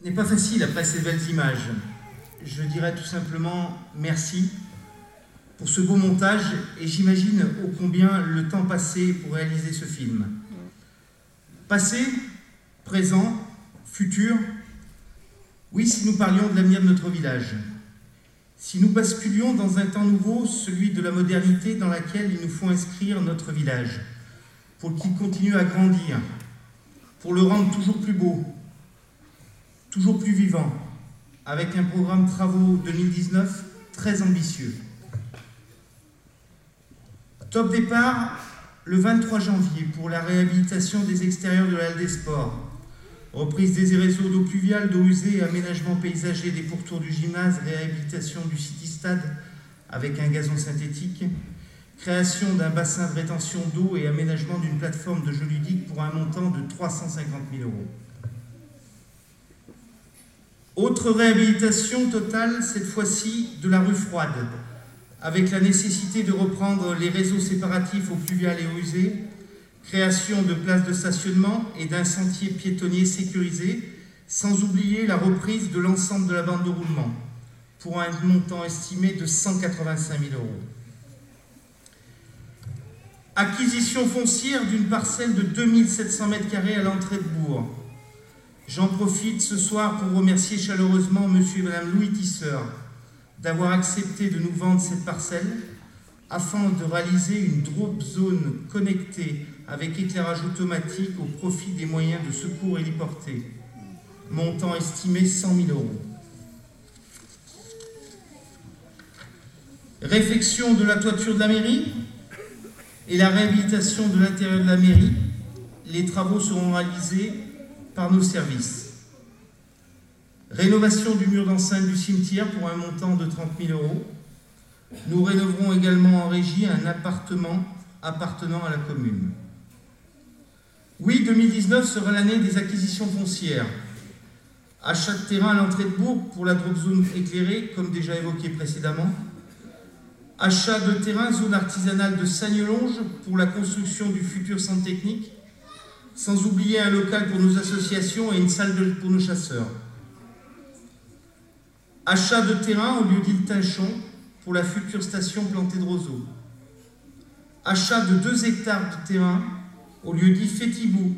N'est pas facile après ces belles images. Je dirais tout simplement merci pour ce beau montage et j'imagine ô combien le temps passé pour réaliser ce film. Passé, présent, futur, oui, si nous parlions de l'avenir de notre village, si nous basculions dans un temps nouveau, celui de la modernité dans laquelle il nous faut inscrire notre village, pour qu'il continue à grandir, pour le rendre toujours plus beau, toujours plus vivant, avec un programme travaux 2019 très ambitieux. Top départ le 23 janvier pour la réhabilitation des extérieurs de la halle des sports, reprise des réseaux d'eau pluviale, d'eau usée, aménagement paysager des pourtours du gymnase, réhabilitation du city-stade avec un gazon synthétique, création d'un bassin de rétention d'eau et aménagement d'une plateforme de jeux ludiques pour un montant de 350 000 €. Autre réhabilitation totale, cette fois-ci de la rue Froide, avec la nécessité de reprendre les réseaux séparatifs eau pluviale et eau usée, création de places de stationnement et d'un sentier piétonnier sécurisé, sans oublier la reprise de l'ensemble de la bande de roulement, pour un montant estimé de 185 000 €. Acquisition foncière d'une parcelle de 2700 m² à l'entrée de Bourg. J'en profite ce soir pour remercier chaleureusement Monsieur et Madame Louis Tisseur d'avoir accepté de nous vendre cette parcelle afin de réaliser une drop zone connectée avec éclairage automatique au profit des moyens de secours héliportés. Montant estimé 100 000 €. Réfection de la toiture de la mairie et la réhabilitation de l'intérieur de la mairie. Les travaux seront réalisés par nos services. Rénovation du mur d'enceinte du cimetière pour un montant de 30 000 €. Nous rénoverons également en régie un appartement appartenant à la commune. Oui, 2019 sera l'année des acquisitions foncières. Achat de terrain à l'entrée de Bourg pour la drop zone éclairée, comme déjà évoqué précédemment. Achat de terrain zone artisanale de Sagnelonge pour la construction du futur centre technique, sans oublier un local pour nos associations et une salle pour nos chasseurs. Achat de terrain au lieu-dit Tinchon pour la future station plantée de roseaux. Achat de 2 hectares de terrain au lieu-dit Fétibou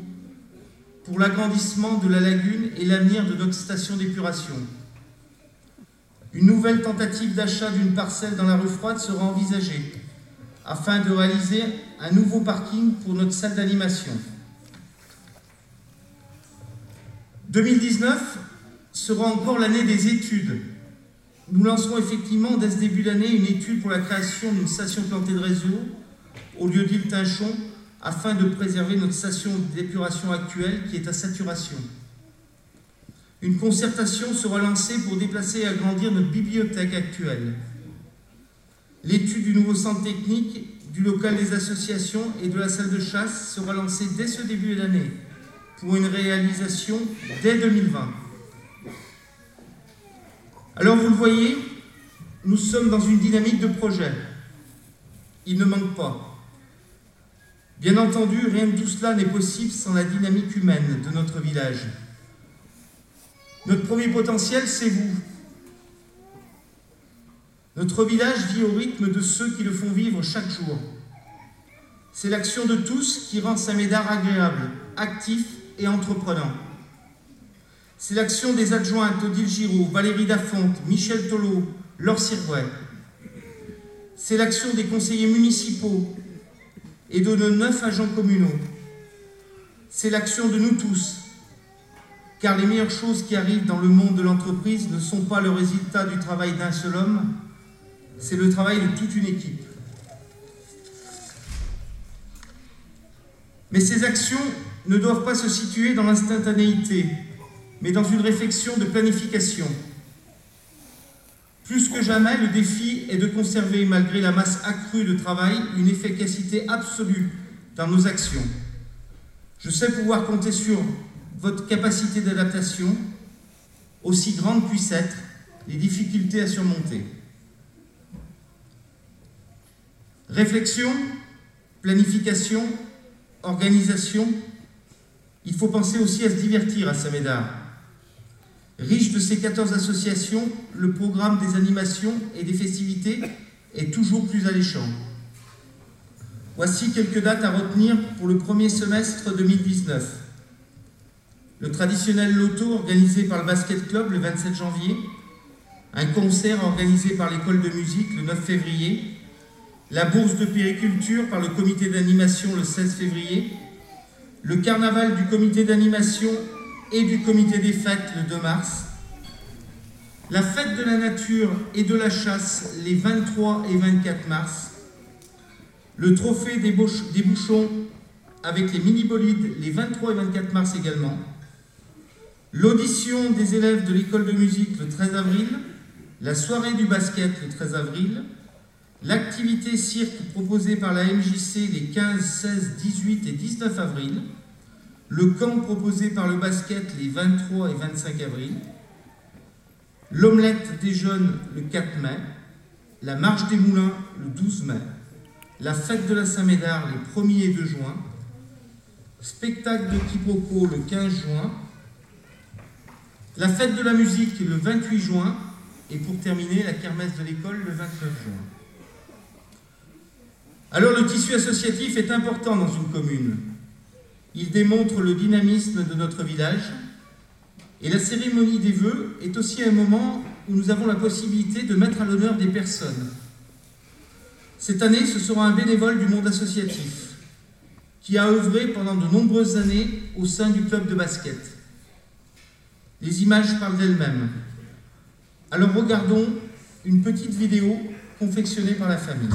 pour l'agrandissement de la lagune et l'avenir de notre station d'épuration. Une nouvelle tentative d'achat d'une parcelle dans la rue Froide sera envisagée afin de réaliser un nouveau parking pour notre salle d'animation. 2019 sera encore l'année des études. Nous lancerons effectivement dès ce début d'année une étude pour la création d'une station plantée de réseau au lieu-dit Tinchon afin de préserver notre station d'épuration actuelle qui est à saturation. Une concertation sera lancée pour déplacer et agrandir notre bibliothèque actuelle. L'étude du nouveau centre technique, du local des associations et de la salle de chasse sera lancée dès ce début d'année pour une réalisation dès 2020. Alors vous le voyez, nous sommes dans une dynamique de projet. Il ne manque pas. Bien entendu, rien de tout cela n'est possible sans la dynamique humaine de notre village. Notre premier potentiel, c'est vous. Notre village vit au rythme de ceux qui le font vivre chaque jour. C'est l'action de tous qui rend Saint-Médard agréable, actif et entreprenant. C'est l'action des adjointes Odile Giraud, Valérie Dafonte, Michel Tolot, Laure Sirvouet. C'est l'action des conseillers municipaux et de nos 9 agents communaux. C'est l'action de nous tous, car les meilleures choses qui arrivent dans le monde de l'entreprise ne sont pas le résultat du travail d'un seul homme, c'est le travail de toute une équipe. Mais ces actions ne doivent pas se situer dans l'instantanéité, mais dans une réflexion de planification. Plus que jamais, le défi est de conserver, malgré la masse accrue de travail, une efficacité absolue dans nos actions. Je sais pouvoir compter sur votre capacité d'adaptation, aussi grande puissent être les difficultés à surmonter. Réflexion, planification, organisation, il faut penser aussi à se divertir à Saint-Médard. Riche de ses 14 associations, le programme des animations et des festivités est toujours plus alléchant. Voici quelques dates à retenir pour le premier semestre 2019. Le traditionnel loto organisé par le Basket Club le 27 janvier, un concert organisé par l'école de musique le 9 février, la bourse de périculture par le comité d'animation le 16 février, le carnaval du comité d'animation et du comité des fêtes le 2 mars, la fête de la nature et de la chasse les 23 et 24 mars, le trophée des bouchons avec les mini-bolides les 23 et 24 mars également, l'audition des élèves de l'école de musique le 13 avril, la soirée du basket le 13 avril, l'activité cirque proposée par la MJC les 15, 16, 18 et 19 avril, le camp proposé par le basket les 23 et 25 avril, l'omelette des jeunes le 4 mai, la marche des moulins le 12 mai, la fête de la Saint-Médard les 1er et 2 juin, spectacle de quiproquo le 15 juin, la fête de la musique le 28 juin et pour terminer la kermesse de l'école le 29 juin. Alors le tissu associatif est important dans une commune. Il démontre le dynamisme de notre village et la cérémonie des vœux est aussi un moment où nous avons la possibilité de mettre à l'honneur des personnes. Cette année, ce sera un bénévole du monde associatif qui a œuvré pendant de nombreuses années au sein du club de basket. Les images parlent d'elles-mêmes. Alors regardons une petite vidéo confectionnée par la famille.